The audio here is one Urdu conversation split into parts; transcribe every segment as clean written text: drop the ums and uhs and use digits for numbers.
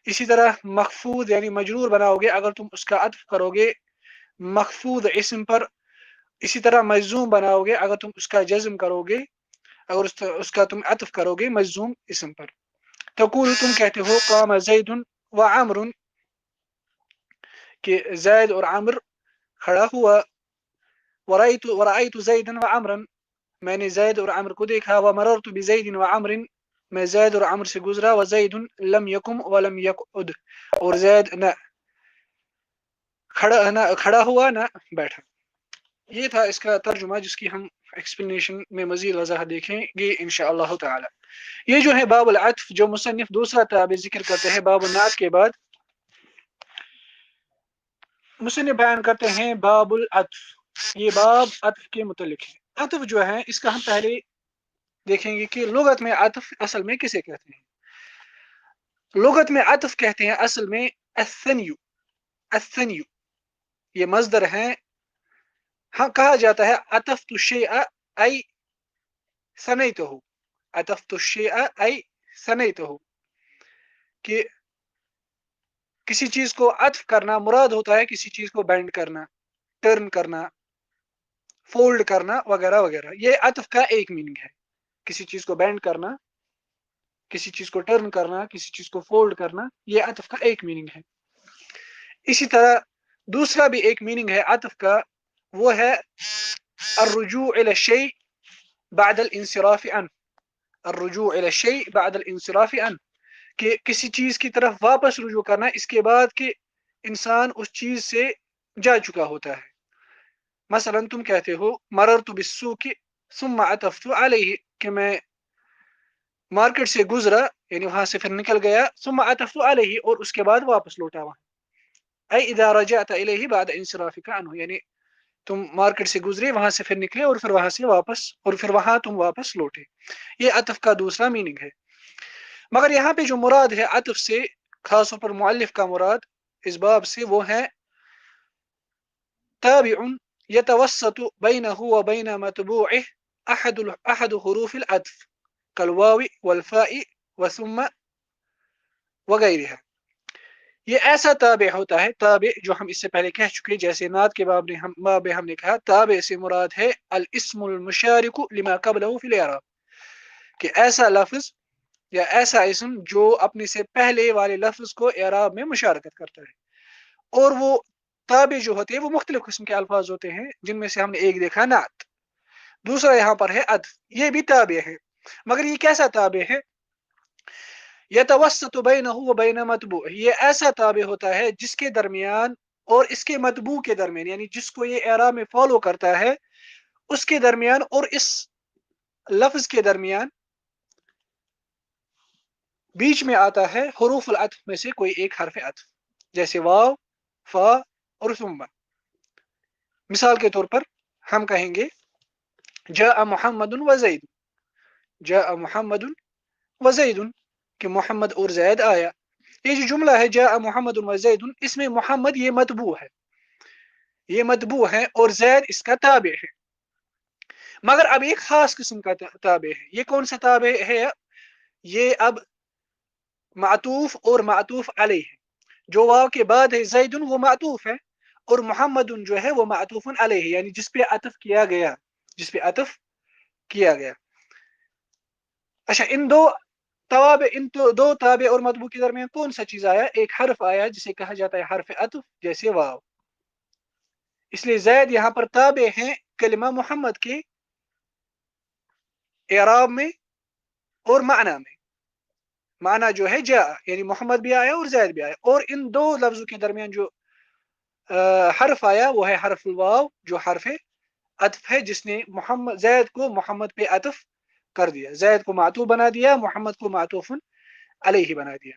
اسی طرح مخفوض یعنی مجرور بناؤگے اگر تم اس کا عطف کرو گے مخفوض اسم پر. اسی طرح مجزوم بناؤ گے اگر تم اس کا جزم کرو گے، اگر اس کا تم عطف کرو گے مجزوم اسم پر. تقول تم کہتے ہو قام زید و عمر کہ زید اور عمر کھڑا ہوا. ورأيت زیدا و عمرا میں نے زید اور عمر کو دیکھا. ومررت بزید و عمر میں زید اور عمر سے گزرا. وزید لم یقم ولم یقعد اور زید نہ کھڑا ہوا نہ بیٹھا. یہ تھا اس کا ترجمہ جس کی ہم ایکسپلینیشن میں مزید وضاحت دیکھیں گے انشاءاللہ تعالی. یہ جو ہے باب العطف جو مصنف دوسرا تابع ذکر کرتے ہیں باب النعت کے بعد، مصنف بیان کرتے ہیں باب العطف. یہ باب عطف کے متعلق ہے. عطف جو ہے اس کا ہم پہلے دیکھیں گے کہ لغت میں عطف اصل میں کسے کہتے ہیں. لغت میں عطف کہتے ہیں اصل میں الثنی. الثنی یہ مصدر ہیں. ہاں کہا جاتا ہے عطفت الشیء ای ثنیتہ. عطفت الشیء ای ثنیتہ کہ کسی چیز کو عطف کرنا مراد ہوتا ہے کسی چیز کو بینڈ کرنا، ٹرن کرنا، فولڈ کرنا وغیرہ وغیرہ. یہ عطف کا ایک میننگ ہے. کسی چیز کو بینڈ کرنا، کسی چیز کو ٹرن کرنا، کسی چیز کو فولڈ کرنا، یہ عطف کا ایک میننگ ہے. اسی طرح دوسرا بھی ایک میننگ ہے عطف کا، وہ ہے الرجوع الى الشيء بعد الانصراف عنه. الرجوع الى الشيء بعد الانصراف عنه کہ کسی چیز کی طرف واپس رجوع کرنا اس کے بعد کہ انسان اس چیز سے جا چکا ہوتا ہے. مثلا تم کہتے ہو مررت بالسوق ثم عطفت علیہ کہ میں مارکیٹ سے گزرا یعنی وہاں سے پھر نکل گیا. ثم عطفت علیہ اور اس کے بعد واپس لوٹا وہاں. اے اذا رجعت الیہ بعد انصرافک عنہ یعنی تم مارکیٹ سے گزرے وہاں سے پھر نکلے اور پھر وہاں سے واپس اور پھر وہاں تم واپس لوٹے. یہ عطف کا دوسرا میننگ ہے. مگر یہاں پہ جو مراد ہے عطف سے خاص طور پر مؤلف کا مراد اس باب سے وہ ہے تابع يتوسط بينه وبين متبوعه احد حروف العطف كالواو والفاء وثم وغيرها. یہ ایسا تابع ہوتا ہے، تابع جو ہم اس سے پہلے کہہ چکے جیسے نعت کے باب میں ہم نے کہا تابع سے مراد ہے الاسم المشارک لما قبله في الاعراب کہ ایسا لفظ یا ایسا اسم جو اپنے سے پہلے والے لفظ کو اعراب میں مشارکت کرتا ہے. اور وہ تابع جو ہوتے ہیں وہ مختلف قسم کے الفاظ ہوتے ہیں جن میں سے ہم نے ایک دیکھا نعت، دوسرا یہاں پر ہے عطف. یہ بھی تابع ہے مگر یہ کیسا تابع ہے؟ یتوسط بینہ وبین متبوع یہ ایسا تابع ہوتا ہے جس کے درمیان اور اس کے متبوع کے درمیان یعنی جس کو یہ اعراب میں فالو کرتا ہے اس کے درمیان اور اس لفظ کے درمیان بیچ میں آتا ہے حروف العطف میں سے کوئی ایک حرف عطف جیسے واو، فا اور ثم. مثال کے طور پر ہم کہیں گے جاء محمد وزید. جاء محمد وزید کہ محمد اور زید آیا. یہ جو جملہ ہے جاء محمد وزید اس میں محمد یہ متبوع ہے، یہ متبوع ہے اور زید اس کا تابع ہے. مگر اب ایک خاص قسم کا تابع ہے. یہ کون سا تابع ہے؟ یہ اب معطوف اور معطوف علیہ ہے. جو واو کے بعد ہے زید وہ معطوف ہے اور محمد جو ہے وہ معطوف علیہ یعنی جس پہ عطف کیا گیا، جس پہ عطف کیا گیا. اچھا ان دو تابع اور متبوع کے درمیان کون سا چیز آیا؟ ایک حرف آیا جسے کہا جاتا ہے حرف عطف جیسے واو. اس لیے زید یہاں پر تابع ہیں کلمہ محمد کے اعراب میں اور معنی میں. معنی جو ہے جاء یعنی محمد بھی آیا اور زید بھی آیا اور ان دو لفظوں کے درمیان جو حرف آیا وہ ہے حرف الواو جو حرف عطف ہے جس نے محمد زید کو محمد پہ عطف کر دیا، زید کو معطوف بنا دیا، محمد کو معطوف علیہ بنا دیا.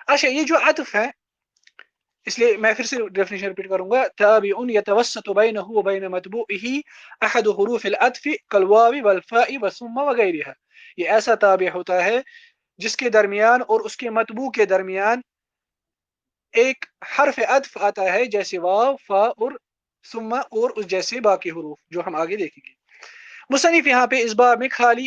اچھا یہ جو عطف ہے اس لیے میں پھر سے ڈیفینیشن ریپیٹ کروں گا تابع يتوسط بينه وبين متبوعه احد حروف العطف كالواو والفاء والثم وغيرها. یہ ایسا تابع ہوتا ہے جس کے درمیان اور اس کے متبوع کے درمیان ایک حرف عطف آتا ہے جیسے واو، فا اور ثم اور اس جیسے باقی حروف جو ہم آگے دیکھیں گے. مصنف یہاں پہ اس باب میں خالی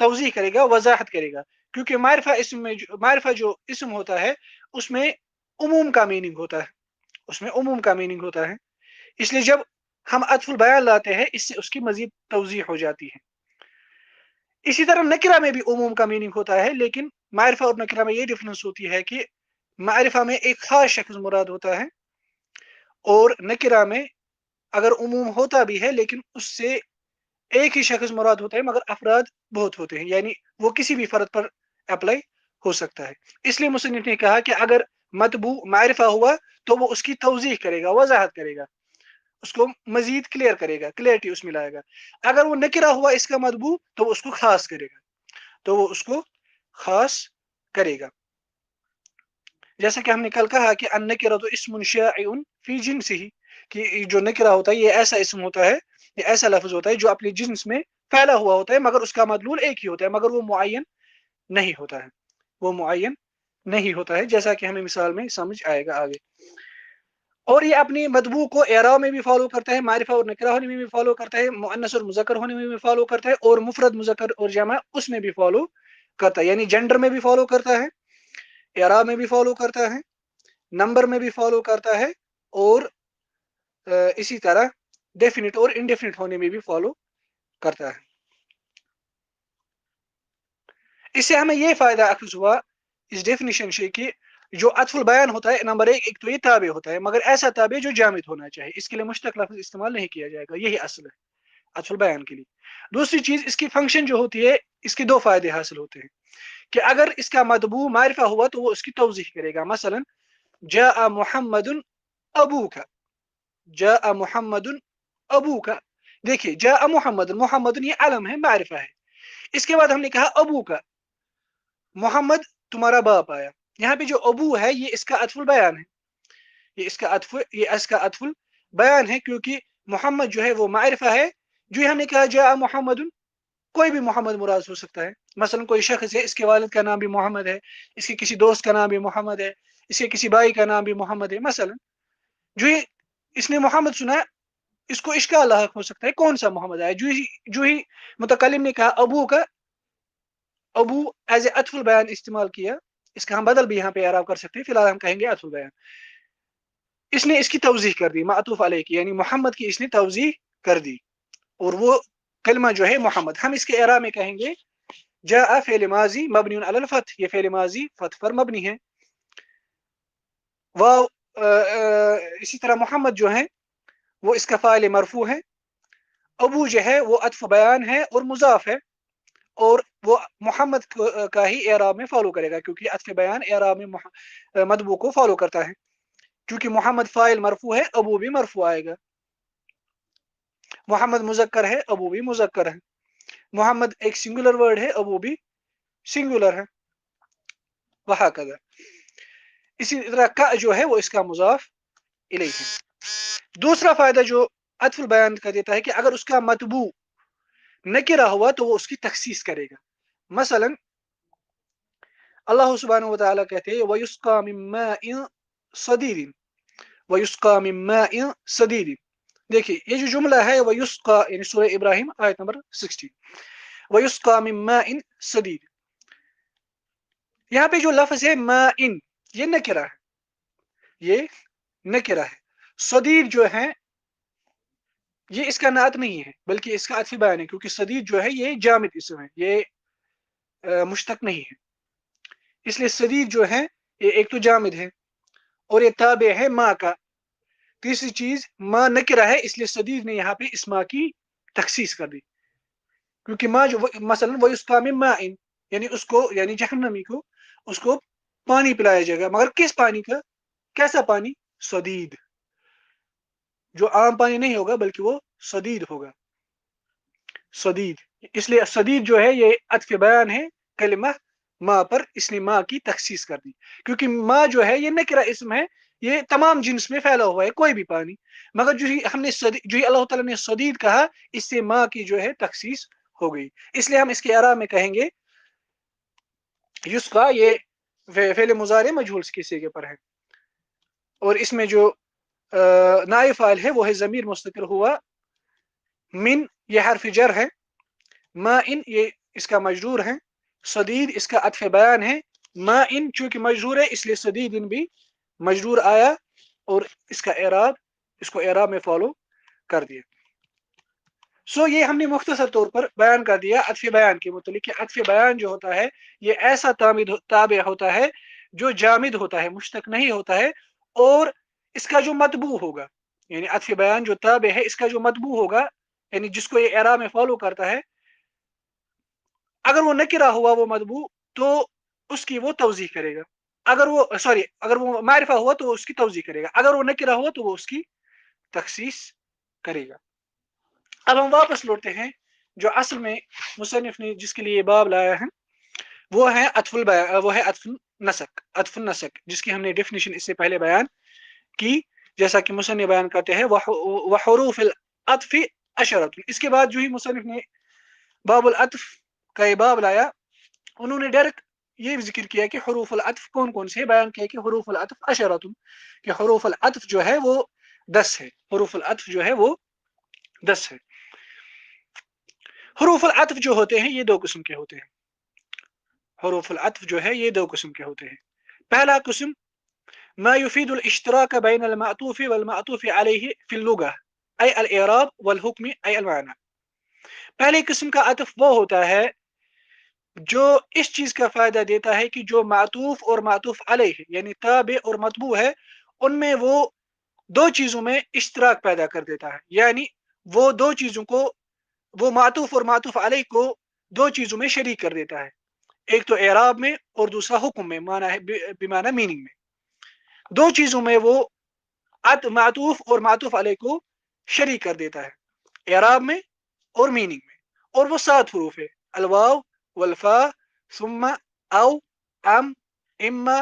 توضیح کرے گا، وضاحت کرے گا، کیونکہ معرفہ جو اسم ہوتا ہے اس میں عموم کا میننگ ہوتا ہے، اس میں عموم کا میننگ ہوتا ہے، اس لیے جب ہم عطف البیان لاتے ہیں اس سے اس کی مزید توضیح ہو جاتی ہے۔ اسی طرح نکرہ میں بھی عموم کا میننگ ہوتا ہے، لیکن معرفہ اور نکرہ میں یہ ڈفرنس ہوتی ہے کہ معرفہ میں ایک خاص شخص مراد ہوتا ہے، اور نکرہ میں اگر عموم ہوتا بھی ہے لیکن اس سے ایک ہی شخص مراد ہوتا ہے مگر افراد بہت ہوتے ہیں، یعنی وہ کسی بھی فرد پر اپلائی ہو سکتا ہے۔ اس لیے مصنف نے کہا کہ اگر مطبوع معرفہ ہوا تو وہ اس کی توضیح کرے گا، وضاحت کرے گا، اس کو مزید کلیئر کرے گا، کلیئرٹی اس میں لائے گا۔ اگر وہ نکرہ ہوا اس کا مطبوع تو وہ اس کو خاص کرے گا، تو وہ اس کو خاص کرے گا۔ جیسا کہ ہم نے کل کہا کہ النکرۃ اسم شائع فی جنسہ، کہ جو نکرہ ہوتا ہے یہ ایسا اسم ہوتا ہے، یہ ایسا لفظ ہوتا ہے جو اپنی جنس میں پھیلا ہوا ہوتا ہے مگر اس کا مدلول ایک ہی ہوتا ہے، مگر وہ معین نہیں ہوتا ہے، وہ معین نہیں ہوتا ہے، جیسا کہ ہمیں مثال میں سمجھ آئے گا آگے۔ اور یہ اپنی مطبوع کو اعراب میں بھی فالو کرتا ہے، معرفہ اور نکرہ ہونے میں بھی فالو کرتا ہے، مؤنث اور مذکر ہونے میں بھی فالو کرتا ہے، اور مفرد مذکر اور جمع اس میں بھی فالو کرتا ہے، یعنی جنڈر میں بھی فالو کرتا ہے، اعراب میں بھی فالو کرتا ہے، نمبر میں بھی فالو کرتا ہے، اور اسی طرح ڈیفینٹ اور انڈیفینٹ ہونے میں بھی فالو کرتا ہے۔ اس سے ہمیں یہ فائدہ اخذ ہوا اس ڈیفینیشن سے کہ جو عطف البیان ہوتا ہے نمبر ایک تو یہ تابع ہوتا ہے، مگر ایسا تابع جو جامد ہونا چاہیے، اس کے لیے مشتق لفظ استعمال نہیں کیا جائے گا، یہی اصل ہے عطف البیان کے لیے۔ دوسری چیز اس کی فنکشن جو ہوتی ہے، اس کے دو فائدے حاصل ہوتے ہیں کہ اگر اس کا مطبوع معرفہ ہوا تو وہ اس کی توضیح کرے گا، مثلا جاء محمد ابوک، جاء محمد ابوک، دیکھیے جاء محمد، محمد یہ علم ہے، معرفہ ہے، اس کے بعد ہم نے کہا ابو کا، محمد تمہارا باپ آیا، یہاں پہ جو ابو ہے یہ اس کا عطف البیان ہے، یہ اس کا عطف البیان ہے، کیونکہ محمد جو ہے وہ معرفہ ہے، جو ہم نے کہا جاء محمد، کوئی بھی محمد مراد ہو سکتا ہے، مثلا کوئی شخص ہے اس کے والد کا نام بھی محمد ہے، اس کے کسی دوست کا نام بھی محمد ہے، اس کے کسی بھائی کا نام بھی محمد ہے، مثلا جو اس نے محمد سنا اس کو اشکال لاحق ہو سکتا ہے کون سا محمد آیا، جو ہی متکلم نے کہا ابو کا، ابو ایز اے عطف البیان استعمال کیا، اس کا ہم بدل بھی یہاں پہ اعراب کر سکتے ہیں، فی الحال ہم کہیں گے عطف البیان، اس نے اس کی توضیح کر دی، معطوف علیہ کی، یعنی محمد کی اس نے توضیح کر دی، اور وہ کلمہ جو ہے محمد، ہم اس کے اعراب میں کہیں گے جاء فعل ماضی مبنی علی الفتح، یہ فعل ماضی فتح پر مبنی ہے، واو اسی طرح محمد جو ہے وہ اس کا فاعل مرفوع ہے، ابو جو ہے وہ عطف بیان ہے اور مضاف ہے، اور وہ محمد کا ہی اعراب میں فالو کرے گا، کیونکہ عطف بیان اعراب میں مطبوع کو فالو کرتا ہے، کیونکہ محمد فاعل مرفوع ہے، ابو بھی مرفوع آئے گا، محمد مذکر ہے، ابو بھی مذکر ہے، محمد ایک سنگولر ورڈ ہے، ابو بھی سنگولر ہے، وہکذا۔ اسی طرح کا جو ہے وہ اس کا مضاف الیہ ہے۔ دوسرا فائدہ جو عطف البیان کا دیتا ہے کہ اگر اس کا مطبوع نکرہ ہوا تو وہ اس کی تخصیص کرے گا، مثلا اللہ سبحانہ وتعالی کہتے ہیں وَيُسْقَى مِن مَاءٍ صَدِيدٍ، وَيُسْقَى مِن مَاءٍ صَدِيدٍ، دیکھیے یہ جو جملہ ہے وَيُسْقَى یعنی سورہ ابراہیم آیت نمبر 60، وَيُسْقَى مِن مَاءٍ صَدِيدٍ، یہاں پہ جو لفظ ہے مَاءٍ یہ نکرہ ہے، یہ نکرہ ہے، صدید جو ہے یہ اس کا نعت نہیں ہے بلکہ اس کا عطف بیان ہے، کیونکہ صدید جو ہے یہ جامد اسم ہے، یہ مشتق نہیں ہے، اس لیے صدید جو ہے یہ ایک تو جامد ہے اور یہ تابع ہے ماں کا، تیسری چیز ماں نکرہ ہے، اس لیے صدید نے یہاں پہ اس ماں کی تخصیص کر دی، کیونکہ ماں جو مثلا وَيُسْقَى مِن مَاءٍ یعنی اس کو، یعنی جہنمی کو اس کو پانی پلایا جائے گا، مگر کس پانی کا، کیسا پانی، صدید، جو عام پانی نہیں ہوگا بلکہ وہ صدید ہوگا، صدید، اس لیے صدید جو ہے یہ عطف بیان ہے کلمہ ماں پر، اس نے ماں کی تخصیص کر دی، کیونکہ ماں جو ہے یہ نکرہ اسم ہے، یہ تمام جنس میں پھیلا ہوا ہے، کوئی بھی پانی، مگر جو ہی ہم نے جو ہی اللہ تعالیٰ نے صدید کہا اس سے ماں کی جو ہے تخصیص ہو گئی، اس لیے ہم اس کے اعراب میں کہیں گے یسقا، یہ فعل مضارع مجہول کے صیغے پر ہے، اور اس میں جو نائب فاعل ہے وہ ہے ضمیر مستتر ہوا من، یہ حرف جر ہے، ما ان یہ اس کا مجرور ہے، صدید اس کا عطف بیان ہے، ما ان چونکہ مجرور ہے اس لیے صدید ان بھی مجرور آیا، اور اس کا اعراب، اس کو اعراب میں فالو کر دیا۔ یہ ہم نے مختصر طور پر بیان کر دیا عطف بیان کے متعلق کہ عطف بیان جو ہوتا ہے یہ ایسا تابع ہوتا ہے جو جامد ہوتا ہے، مشتق نہیں ہوتا ہے، اور اس کا جو مطبوع ہوگا، یعنی عطف بیان جو تابع ہے اس کا جو مطبوع ہوگا، یعنی جس کو یہ اعراب میں فالو کرتا ہے، اگر وہ نکرہ ہوا وہ مطبوع تو اس کی وہ توضیح کرے گا، اگر وہ معرفہ ہوا تو وہ اس کی توضیح کرے گا، اگر وہ نکرہ ہوا تو وہ اس کی تخصیص کرے گا۔ اب ہم واپس لوٹتے ہیں جو اصل میں مصنف نے جس کے لیے یہ باب لایا ہے، وہ ہے عطف النسق، جس کی ہم نے ڈیفینیشن اس سے پہلے بیان کی، جیسا کہ مصنف بیان کرتے ہیں وحروف العطف عشرۃ۔ اس کے بعد جو ہی مصنف نے باب العطف کا یہ باب لایا، انہوں نے ڈائریکٹ یہ ذکر کیا کہ حروف العطف کون کون سے، بیان کیا کہ حروف العطف عشرۃ، کہ حروف العطف جو ہے وہ 10 ہے، حروف العطف جو ہے وہ 10 ہے۔ حروف العطف جو ہوتے ہیں یہ 2 قسم کے ہوتے ہیں، حروف العطف جو ہے یہ 2 قسم کے ہوتے ہیں۔ پہلا قسم ما يفيد الاشتراك بين المعطوف والمعطوف عليه في اللغة أي الإعراب والحكم أي المعنى۔ پہلی قسم کا عطف وہ ہوتا ہے جو اس چیز کا فائدہ دیتا ہے کہ جو معطوف اور معطوف علیہ یعنی تابع اور مطبوع ہے ان میں وہ 2 چیزوں میں اشتراک پیدا کر دیتا ہے، یعنی وہ 2 چیزوں کو، وہ معطوف اور معطوف علیہ کو 2 چیزوں میں شریک کر دیتا ہے، ایک تو اعراب میں اور دوسرا حکم میں، معنی ہے بمعنی میننگ میں، 2 چیزوں میں وہ معطوف اور معطوف علیہ کو شریک کر دیتا ہے، اعراب میں اور میننگ میں، اور وہ 7 حروف ہے، الواو والفاء ثم او ام اما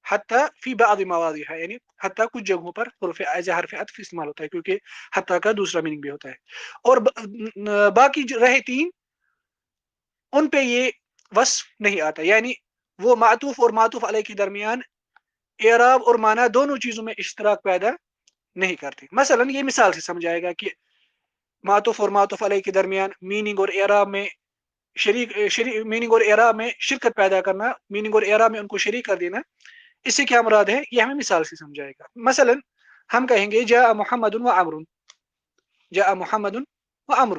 حتی فی بعض مواضع، یعنی حتی کچھ جگہوں پر حرف عطف استعمال ہوتا ہے کیونکہ حتی کا دوسرا میننگ بھی ہوتا ہے، اور باقی جو رہے 3 ان پہ یہ وصف نہیں آتا، یعنی وہ معطوف اور معطوف علیہ کے درمیان اعراب اور معنی دونوں چیزوں میں اشتراک پیدا نہیں کرتے۔ مثلا یہ مثال سے سمجھائے گا کہ معطوف اور معطوف علیہ کے درمیان میننگ اور اعراب میں میننگ اور اعراب میں شرکت پیدا کرنا، میننگ اور اعراب میں ان کو شریک کر دینا، اس سے کیا مراد ہے یہ ہمیں مثال سے سمجھائے گا۔ مثلا ہم کہیں گے جاء محمد و عمر، جاء محمد و عمر،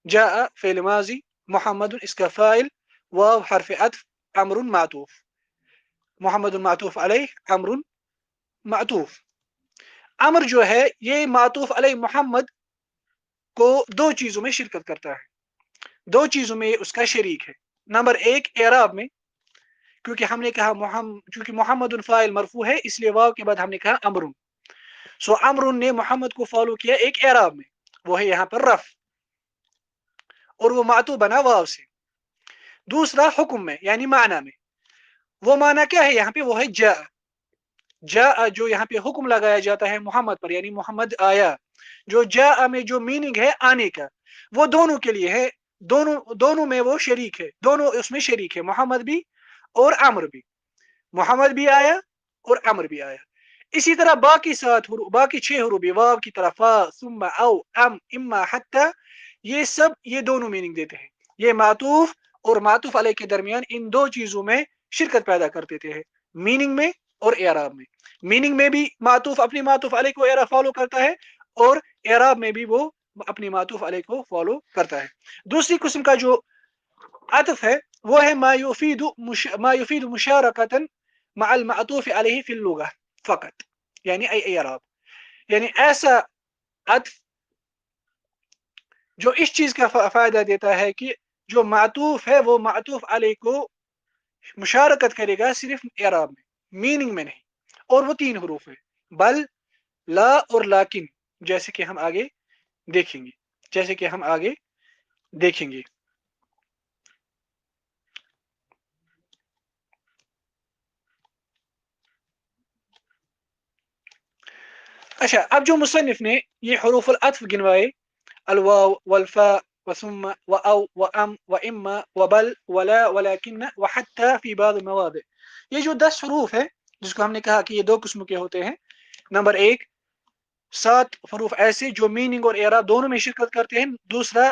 جاء فعل ماضی، محمد اس کا فاعل، واو حرف عطف، عمر معطوف، محمد معطوف علیہ، عمر معطوف۔ عمر جو ہے یہ معطوف علیہ محمد کو 2 چیزوں میں شرکت کرتا ہے، 2 چیزوں میں اس کا شریک ہے۔ نمبر 1 اعراب میں، کیونکہ ہم نے کہا چونکہ محمد فاعل مرفوع ہے اس لیے واو کے بعد ہم نے کہا امر، امر نے محمد کو فالو کیا ایک اعراب میں، وہ ہے یہاں پر رف، اور وہ معطوف بنا واو سے۔ دوسرا حکم میں یعنی معنی میں، وہ معنی کیا ہے یہاں پہ، وہ ہے جاء جو یہاں پہ حکم لگایا جاتا ہے محمد پر، یعنی محمد آیا، جو جاء میں جو میننگ ہے آنے کا، وہ دونوں کے لیے ہے، دونوں میں وہ شریک ہے، دونوں اس میں شریک ہے، محمد بھی اور عمر بھی، محمد بھی آیا اور عمر بھی آیا۔ اسی طرح باقی 6 حروف واو کی طرف فا ثم او ام اما حتی، یہ دونوں میننگ دیتے ہیں، یہ معطوف اور معطوف علیہ کے درمیان ان 2 چیزوں میں شرکت پیدا کر دیتے ہیں، میننگ میں اور اعراب میں۔ میننگ میں بھی معطوف اپنی معطوف علیہ کو اعراب فالو کرتا ہے، اور اعراب میں بھی وہ اپنی معطوف علیہ کو فالو کرتا ہے۔ دوسری قسم کا جو عطف ہے وہ ہے ما يفيد مشارکتا مع المعطوف علیہ فی اللغة فقط، یعنی اعراب، یعنی ایسا عطف جو اس چیز کا فائدہ دیتا ہے کہ جو معطوف ہے وہ معطوف علیہ کو مشارکت کرے گا صرف اعراب میں، میننگ میں نہیں، اور وہ 3 حروف ہے، بل، لا اور لیکن، جیسے کہ ہم آگے دیکھیں گے۔ اچھا، اب جو مصنف نے یہ حروف العطف گنوائے، الواو والفاء وثم واو وام واما وبل ولا ولكن وحتى في بعض المواضع، یہ جو 10 حروف ہے جس کو ہم نے کہا کہ یہ 2 قسم کے ہوتے ہیں۔ نمبر 1 7 حروف ایسے جو میننگ اور اعراب دونوں میں شرکت کرتے ہیں، دوسرا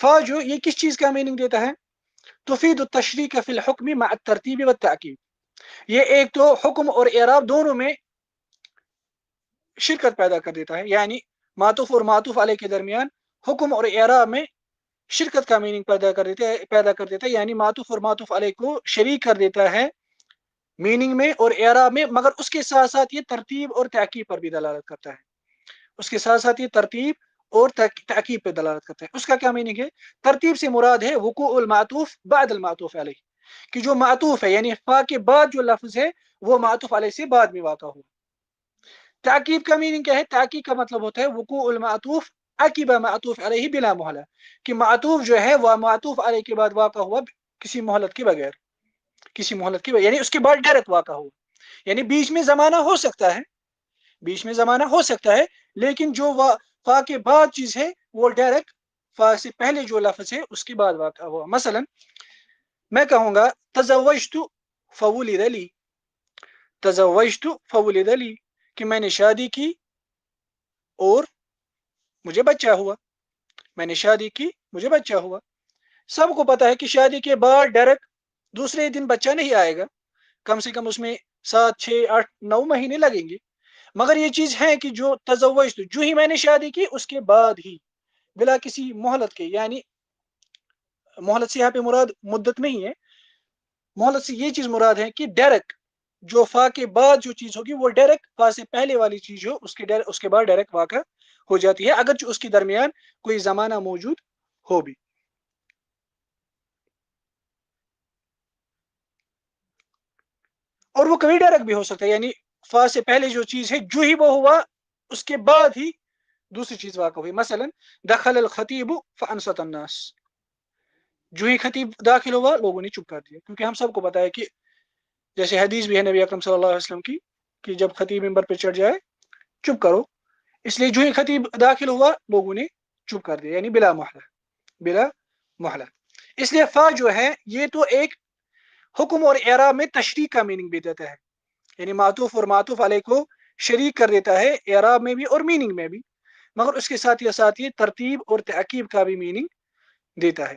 فا جو یہ کس چیز کا میننگ دیتا ہے؟ تفید التشریک فی الحکم مع الترتیب والتعقیب، یہ ایک تو حکم اور اعراب دونوں میں شرکت پیدا کر دیتا ہے، یعنی معطوف اور معطوف علیہ کے درمیان حکم اور اعراب میں شرکت کا میننگ پیدا کر دیتا ہے، یعنی معطوف اور معطوف علیہ کو شریک کر دیتا ہے میننگ میں اور اعراب میں، مگر اس کے ساتھ ساتھ یہ ترتیب اور تعقیب پر بھی دلالت کرتا ہے، اس کے ساتھ ساتھ یہ ترتیب اور تعقیب پہ دلالت کرتا ہے۔ اس کا کیا میننگ ہے؟ ترتیب سے مراد ہے وقوع المعطوف بعد المعطوف علیہ، کہ جو معطوف ہے یعنی فا کے بعد جو لفظ ہے وہ معطوف علیہ سے بعد میں واقع ہو۔ تعقیب کا میننگ کیا ہے؟ تعقیب کا مطلب ہوتا ہے وقوع المعطوف عقب معطوف علیہ بلا مہلہ، کہ معطوف جو ہے وہ معطوف علیہ کے بعد واقع ہوا کسی مہلت کے بغیر، کسی مہلت کے بغیر، یعنی اس کے بعد ڈائریکٹ واقع ہوا، یعنی بیچ میں زمانہ ہو سکتا ہے، بیچ میں زمانہ ہو سکتا ہے، لیکن جو فا کے بعد چیز ہے وہ ڈائریکٹ فا سے پہلے جو لفظ ہے اس کے بعد واقع ہوا۔ مثلا میں کہوں گا تزوجت فولد لی، تزوجت فولد لی، کہ میں نے شادی کی اور مجھے بچہ ہوا، میں نے شادی کی مجھے بچہ ہوا۔ سب کو پتا ہے کہ شادی کے بعد ڈائریکٹ دوسرے دن بچہ نہیں آئے گا، کم سے کم اس میں 7 6 8 9 مہینے لگیں گے، مگر یہ چیز ہے کہ جو تزوجت جو ہی میں نے شادی کی اس کے بعد ہی بلا کسی مہلت کے، یعنی مہلت سے یہاں پہ مراد مدت نہیں ہے، مہلت سے یہ چیز مراد ہے کہ ڈائریکٹ جو فا کے بعد جو چیز ہوگی وہ ڈائریکٹ فا سے پہلے والی چیز ہو اس کے بعد ڈائریکٹ واقع ہو جاتی ہے، اگرچہ اس کے درمیان کوئی زمانہ موجود ہو بھی۔ اور وہ کبھی ڈائریکٹ بھی ہو سکتا ہے، یعنی فا سے پہلے جو چیز ہے جو ہی وہ ہوا اس کے بعد ہی دوسری چیز واقع ہوئی۔ مثلا دخل الخطیب فانصت الناس، جو ہی خطیب داخل ہوا لوگوں نے چپ کر دیا، کیونکہ ہم سب کو پتا ہے کہ جیسے حدیث بھی ہے نبی اکرم صلی اللہ علیہ وسلم کی کہ جب خطیب ممبر پہ چڑھ جائے چپ کرو، اس لیے جو ہی خطیب داخل ہوا لوگوں نے چپ کر دیا، یعنی بلا محلہ، بلا محلہ۔ اس لیے فا جو ہے یہ تو ایک حکم اور اعراب میں تشریح کا میننگ بھی دیتا ہے، یعنی معطوف اور معطوف علیہ کو شریک کر دیتا ہے اعراب میں بھی اور میننگ میں بھی، مگر اس کے ساتھ یہ ترتیب اور تعقیب کا بھی میننگ دیتا ہے،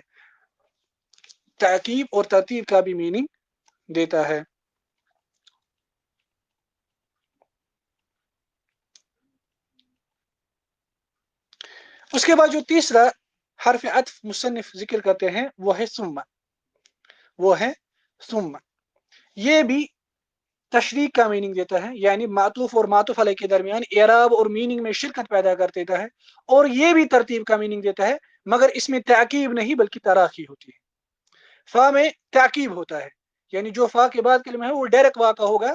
تعقیب اور ترتیب کا بھی میننگ دیتا ہے۔ اس کے بعد جو تیسرا حرف عطف مصنف ذکر کرتے ہیں وہ ہے ثم، وہ ہے ثم، یہ بھی تشریح کا میننگ دیتا ہے، یعنی معطوف اور معطوف علیہ کے درمیان اعراب اور میننگ میں شرکت پیدا کر دیتا ہے، اور یہ بھی ترتیب کا میننگ دیتا ہے، مگر اس میں تعقیب نہیں بلکہ تراخی ہوتی ہے۔ فا میں تعقیب ہوتا ہے، یعنی جو فا کے بعد کلمہ ہے وہ ڈائریکٹ واقع ہوگا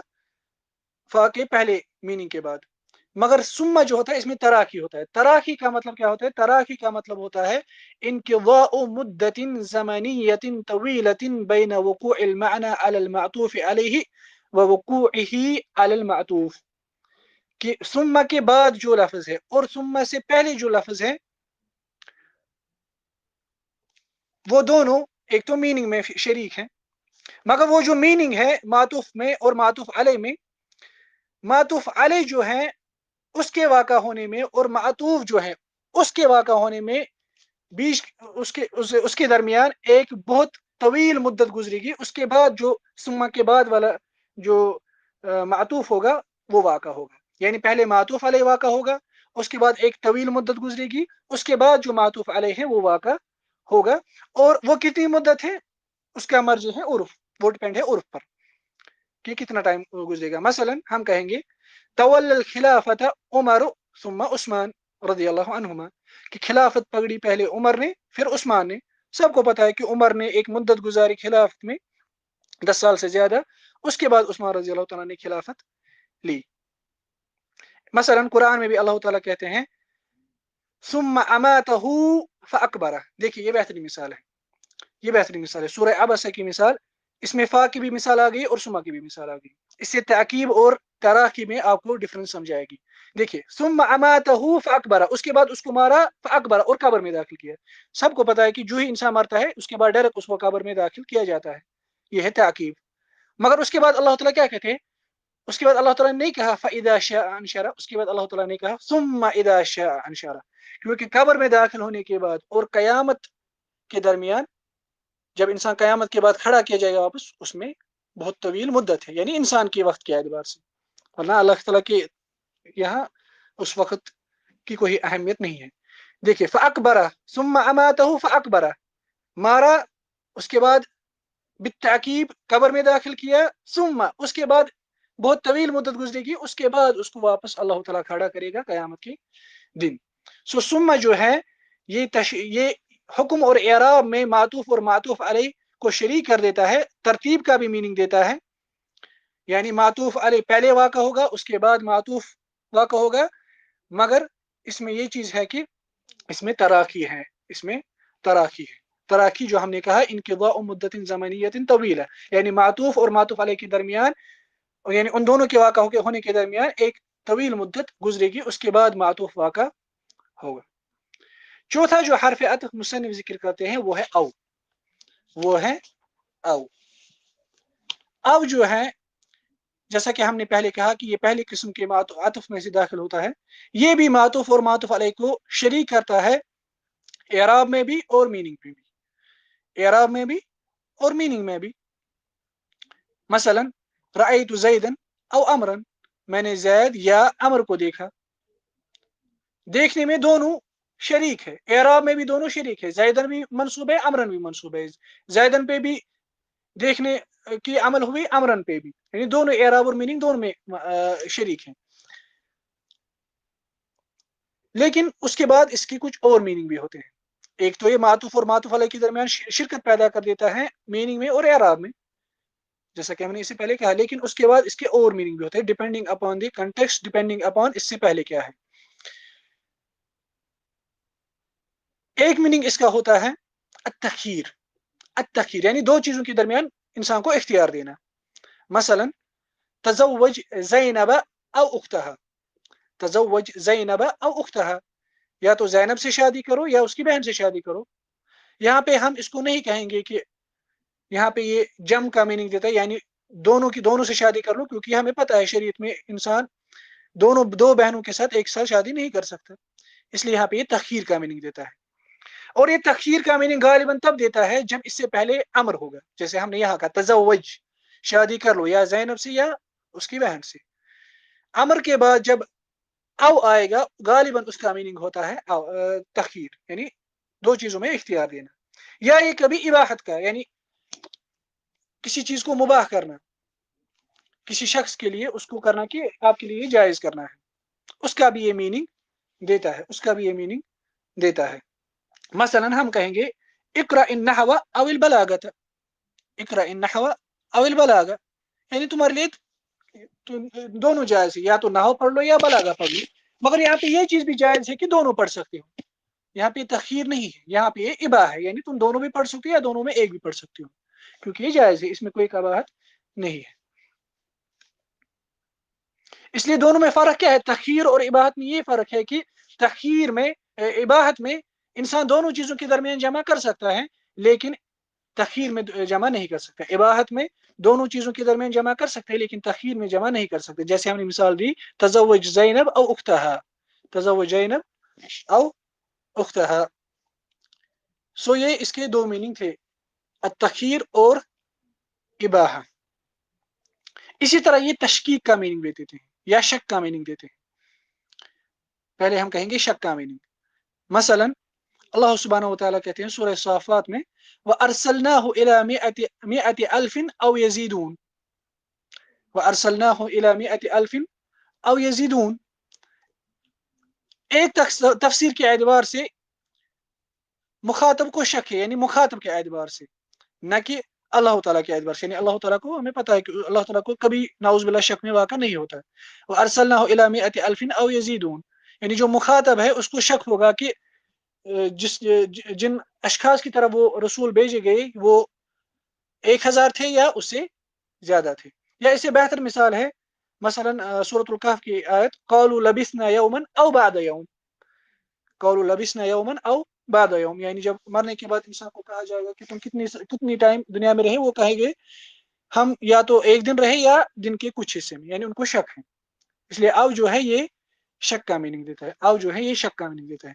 فا کے پہلے میننگ کے بعد، مگر ثم جو ہوتا ہے اس میں تراخی ہوتا ہے۔ تراخی کا مطلب کیا ہوتا ہے؟ تراخی کا مطلب ہوتا ہے انقضاء مدت زمنیت طویلۃ بین وقوع المعنى على المعطوف علیہ ووقوعه على المعطوف، کہ ثم کے بعد جو لفظ ہے اور ثم سے پہلے جو لفظ ہے وہ دونوں ایک تو میننگ میں شریک ہیں، مگر وہ جو میننگ ہے معطوف میں اور معطوف علیہ میں، معطوف علیہ جو ہے اس کے واقع ہونے میں اور معطوف جو ہے اس کے واقع ہونے میں بیچ اس کے درمیان ایک بہت طویل مدت گزرے گی، اس کے بعد جو ثم کے بعد والا جو معطوف ہوگا وہ واقع ہوگا، یعنی پہلے معطوف علیہ واقع ہوگا، اس کے بعد ایک طویل مدت گزرے گی، اس کے بعد جو معطوف علیہ ہے وہ واقع ہوگا، اور وہ کتنی مدت ہے اس کا مرجع ہے عرف، وہ ڈپینڈ ہے عرف پر کہ کتنا ٹائم گزرے گا۔ مثلا ہم کہیں گے تولی الخلافت عمر ثم عثمان رضی اللہ عنہما، کہ خلافت پکڑی پہلے عمر نے پھر عثمان نے، سب کو پتا ہے کہ عمر نے ایک مدت گزاری خلافت میں 10 سال سے زیادہ، اس کے بعد عثمان رضی اللہ تعالیٰ نے خلافت لی۔ مثلا قرآن میں بھی اللہ تعالیٰ کہتے ہیں ثم اماتہ فاکبرہ، دیکھیے یہ بہترین مثال ہے، یہ بہترین مثال ہے، سورہ عبسہ کی مثال، اس میں فا کی بھی مثال آ گئی اور ثم کی بھی مثال آ گئی، اس سے تعقیب اور تراخی میں آپ کو ڈفرنس سمجھائے گی۔ دیکھیے ثم اماتہ فاکبرہ، اس کے بعد اس کو مارا فاکبرہ اور قبر میں داخل کیا، سب کو پتا ہے کہ جو ہی انسان مرتا ہے اس کے بعد ڈائریکٹ اس کو قبر میں داخل کیا جاتا ہے، یہ ہے تعقیب۔ مگر اس کے بعد اللہ تعالیٰ کیا کہتے ہیں؟ اس کے بعد اللہ تعالیٰ نے نہیں کہا فَإِذَا شَاءَ أَنشَرَ، اس کے بعد اللہ تعالیٰ نے کہا ثُمَّ إِذَا شَاءَ أَنشَرَ، کیونکہ قبر میں داخل ہونے کے بعد اور قیامت کے درمیان جب انسان قیامت کے بعد کھڑا کیا جائے گا واپس، اس میں بہت طویل مدت ہے، یعنی انسان کے وقت کے اعتبار سے، ورنہ اللہ تعالیٰ کے یہاں اس وقت کی کوئی اہمیت نہیں ہے۔ دیکھیے فَأَكْبَرَ ثُمَّ أَمَاتَهُ فَأَكْبَرَ، مارا، اس کے بعد بالتعقیب قبر میں داخل کیا، ثم اس کے بعد بہت طویل مدت گزرے گی، اس کے بعد اس کو واپس اللہ تعالیٰ کھڑا کرے گا قیامت کے دن۔ ثم جو ہے یہ حکم اور اعراب میں معطوف اور معطوف علیہ کو شریک کر دیتا ہے، ترتیب کا بھی میننگ دیتا ہے، یعنی معطوف علیہ پہلے واقع ہوگا، اس کے بعد معطوف واقع ہوگا، مگر اس میں یہ چیز ہے کہ اس میں تراخی ہے، اس میں تراخی ہے۔ تراخی جو ہم نے کہا انقضاء مدت زمنیت طویلہ، یعنی معطوف اور معطوف علیہ کے درمیان، یعنی ان دونوں کے واقع ہونے کے درمیان ایک طویل مدت گزرے گی، اس کے بعد معطوف واقع ہوگا۔ چوتھا جو حرف عطف مصنف ذکر کرتے ہیں وہ ہے او، وہ ہے او۔ او جو ہے جیسا کہ ہم نے پہلے کہا کہ یہ پہلی قسم کے عطف میں سے داخل ہوتا ہے، یہ بھی معطوف اور معطوف علیہ کو شریک کرتا ہے اعراب میں بھی اور میننگ میں بھی، اعراب میں بھی اور میننگ میں بھی۔ مثلا رأیت زیدا او امرا، میں نے زید یا امر کو دیکھا، دیکھنے میں دونوں شریک ہے، اعراب میں بھی دونوں شریک ہے، زیدن بھی منصوب ہے، امرن بھی منصوب ہے، زیدن پہ بھی دیکھنے کی عمل ہوئی، امرن پہ بھی، یعنی دونوں اعراب اور میننگ دونوں میں شریک ہیں، لیکن اس کے بعد اس کی کچھ اور میننگ بھی ہوتے ہیں۔ ایک تو یہ معطوف اور معطوف علیہ کے درمیان شرکت پیدا کر دیتا ہے میننگ میں اور اعراب میں، جیسا کہ ہم نے اس سے پہلے کہا، لیکن اس کے بعد اس کے اور میننگ بھی ہوتے ہیں depending upon the context, depending upon اس سے پہلے کیا ہے۔ ایک میننگ اس کا ہوتا ہے التخیر، التخیر یعنی دو چیزوں کے درمیان انسان کو اختیار دینا۔ مثلا تزوج زینب او اختها، تزوج زینب او اختها، یا تو زینب سے شادی کرو یا اس کی بہن سے شادی کرو۔ یہاں پہ ہم اس کو نہیں کہیں گے کہ یہاں پہ یہ جم کا میننگ دیتا ہے، یعنی دونوں کی دونوں سے شادی کر لو، کیونکہ ہمیں پتہ ہے شریعت میں انسان دو بہنوں کے ساتھ ایک ساتھ شادی نہیں کر سکتا، اس لیے یہاں پہ یہ تخیر کا میننگ دیتا ہے۔ اور یہ تخیر کا میننگ غالباً تب دیتا ہے جب اس سے پہلے امر ہوگا، جیسے ہم نے یہاں کہا تزوج، شادی کر لو یا زینب سے یا اس کی بہن سے۔ امر کے بعد جب او آئے گا غالباً اس کا میننگ ہوتا ہے تخیر، یعنی دو چیزوں میں اختیار دینا، یا یہ کبھی اباحت کا، یعنی کسی چیز کو مباح کرنا، کسی شخص کے لیے اس کو کرنا کہ آپ کے لیے جائز کرنا ہے، اس کا بھی یہ میننگ دیتا ہے، اس کا بھی یہ میننگ دیتا ہے۔ مثلا ہم کہیں گے اقرأ النحو او البلاغۃ، اقرأ النحو او البلاغہ، یعنی تمہارے لیے دونوں جائز ہے، یا تو نحو پڑھ لو یا بلاغہ پڑھ لو، مگر یہاں پہ یہ چیز بھی جائز ہے کہ دونوں پڑھ سکتے ہو، یہاں پہ تخیر نہیں ہے، یہاں پہ یہ اباح ہے، یعنی تم دونوں بھی پڑھ سکتے ہو یا دونوں میں ایک بھی پڑھ سکتے ہو، کیونکہ یہ جائز ہے، اس میں کوئی قباحت نہیں ہے۔ اس لیے دونوں میں فرق کیا ہے؟ تخیر اور اباحت میں یہ فرق ہے کہ تخیر میں، اباحت میں انسان دونوں چیزوں کے درمیان جمع کر سکتا ہے، لیکن تخیر میں جمع نہیں کر سکتا۔ اباحت میں دونوں چیزوں کے درمیان جمع کر سکتے ہیں، لیکن تخیر میں جمع نہیں کر سکتے، جیسے ہم نے مثال دی تزوج زینب او اختها، تزوج زینب او اختها۔ سو یہ اس کے دو میننگ تھے، التخیر اور اباحہ۔ اسی طرح یہ تشکیک کا میننگ دیتے تھے یا شک کا میننگ دیتے ہیں۔ پہلے ہم کہیں گے شک کا میننگ، مثلا اللہ سبحانہ وتعالیٰ کہتے ہیں سورہ صافات میں وَأَرْسَلْنَاهُ إِلَى مِئَةِ أَلْفٍ أَوْ يَزِيدُونَ، وَأَرْسَلْنَاهُ إِلَى مِئَةِ أَلْفٍ أَوْ يَزِيدُونَ، ایک تفسیر کے اعتبار سے مخاطب کو شک ہے، یعنی مخاطب کے اعتبار سے، نہ کہ اللہ تعالیٰ کے اعتبار سے، یعنی اللہ تعالیٰ کو ہمیں پتہ ہے کہ اللہ تعالیٰ کو کبھی نعوذ باللہ شک میں واقع نہیں ہوتا ہے۔ وَأَرْسَلْنَاهُ إِلَى مِئَةِ أَلْفٍ أَوْ يَزِيدُونَ، یعنی جو مخاطب ہے اس کو شک ہوگا کہ جن اشخاص کی طرف وہ رسول بھیجے گئے وہ 1000 تھے یا اس سے زیادہ تھے، یا اس سے بہتر مثال ہے مثلا سورۃ الکہف کی آیت قالوا لبثنا یوما او بعد یوم، قالوا لبثنا یوما او بعد یوم، یعنی جب مرنے کے بعد انسان کو کہا جائے گا کہ تم کتنی ٹائم دنیا میں رہے، وہ کہیں گے ہم یا تو ایک دن رہے یا دن کے کچھ حصے میں، یعنی ان کو شک ہے، اس لیے او جو ہے یہ شک کا میننگ دیتا ہے، او جو ہے یہ شک کا میننگ دیتا ہے۔